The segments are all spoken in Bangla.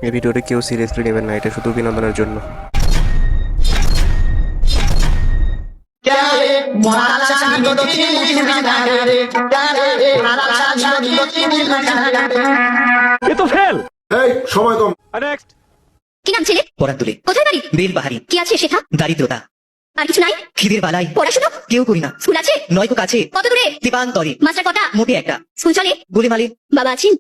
এই ভিডিওটা কেউ সিরিয়াসলি নেবেন না, এটা শুধু বিনোদনের জন্য। এ তো ফেল। এই সময় কম। নেক্সট। কি নাম ছেলে? পরাতুলে। কোথায় বাড়ি? বেল পাহাড়ি। কি আছে শেখা? দারিদ্রতা। আর কিছু নাই? খিদের বালাই। পড়াশোনা? কেউ করি না। স্কুল আছে? নয়কো কাছে। কত দূরে? দীপান্তরে। মাস্টার কটা? মোটে একটা। স্কুল চলে? গুলিমালি। বাবা আছেন?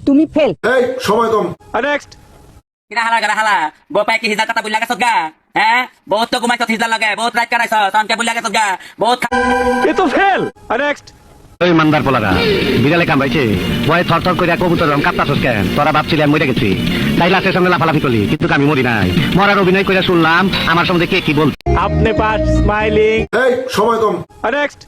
তুমি ফেল। এই সময় কম। নেক্সট। হালা গোপাই কি হিজার কথা বুঝলা গেছত গা? হ্যাঁ বহুত তো ঘুমাইছত হিজার লগে, বহুত রাত কাটাইছ, তনকে বুঝলা গেছত গা, বহুত। এ তো ফেল। নেক্সট। ওই মান্দার পোলারা বিড়ালে কামড়াইছে, ভয়ে থর থর করে কবুতর রং কাঁপতাছস কেন? তোরা ভাবছিলি আমি মরে গেছি, তাই লাশের সামনে লাফালাফি করলি, কিন্তু আমি মরি নাই। মরার অভিনয় করে শুনলাম আমার সম্বন্ধে কে কি বল। আপনি পাস স্মাইলিং। এই সময় কম। নেক্সট।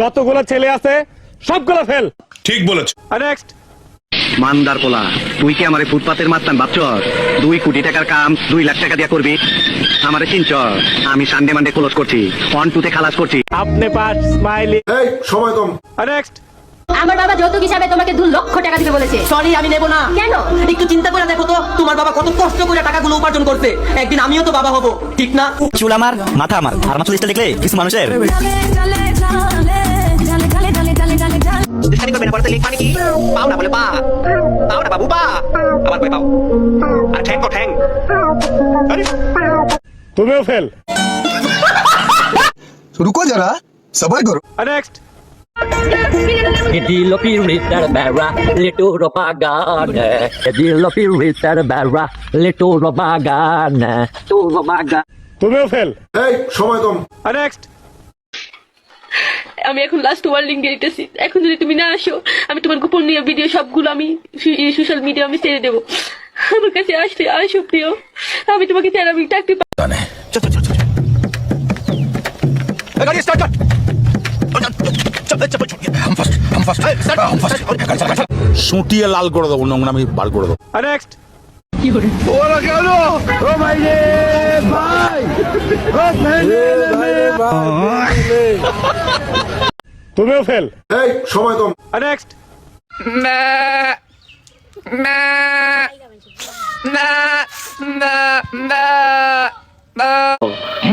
যতগুলো ছেলে আছে সবগুলো ফেল। ঠিক বলেছ। নেক্সট। মান্দার পোলা, তুই কি আমারে ফুটপাতের মাস্তান ভাবছ? 2 কোটি টাকার কাম 2 লাখ টাকা দিয়া করবি? আমারে চিনছ? আমি সানডে মানডে ক্লোজ করছি, 1-2 তে খালাস করছি। আপনি পাস স্মাইলিং। এই সময় কম। নেক্সট। আমার বাবা যৌতুক হিসাবে তোমাকে 2 লক্ষ টাকা দিতে বলেছে। সরি আমি নেব না। কেন? একটু চিন্তা করে দেখো তো, তোমার বাবা কত কষ্ট করে টাকাগুলো উপার্জন করছে, একদিন আমিও তো বাবা হব, ঠিক না? চুল আমার, মাথা আমার, আর আমার চুল দেখলে কিছু মানুষের দুষ্টানি করবে না, পরে লিখ মানে কি? পাও না বলে পা, পাও না বাবু পা, আবার কই পাও, আর ঠ্যাং কো ঠ্যাং। তুমিও ফেল। रुको जरा सबर करो। Next. Idilo piritar bara, lito robagana. Idilo piritar bara, lito robagana. To robaga. তুমিও ফেল। এই সময় কম। নেক্সট। আমি এখন লাস্ট ওয়ার্নিং দিয়ে দিতেছি, এখন যদি তুমি না আসো আমি তোমার গোপনীয় ভিডিও সবগুলো আমি সোশ্যাল মিডিয়া আমি ছেড়ে দেবো। আমার কাছে আসতে আসো প্রিয়, আমি তোমাকে ছাড়া আমি থাকতে পারি না। গাড়ি স্টার্ট কর। সুটিয়ে লাল করে দেবো, নোংরামি বার করে দেবো। নেক্সট। ওরা কেন? ও ভাই রে ভাই, ও তুমিও ফেল। এই সময় কম। নেক্সট।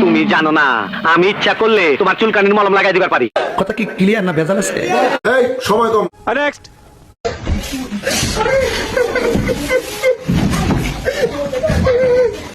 তুমি জানো না, আমি ইচ্ছা করলে তোমার চুলকানির মলম লাগাই দিবার পারি। কথা কি ক্লিয়ার না ভেজাল আছে? এই সময় কম। নেক্সট।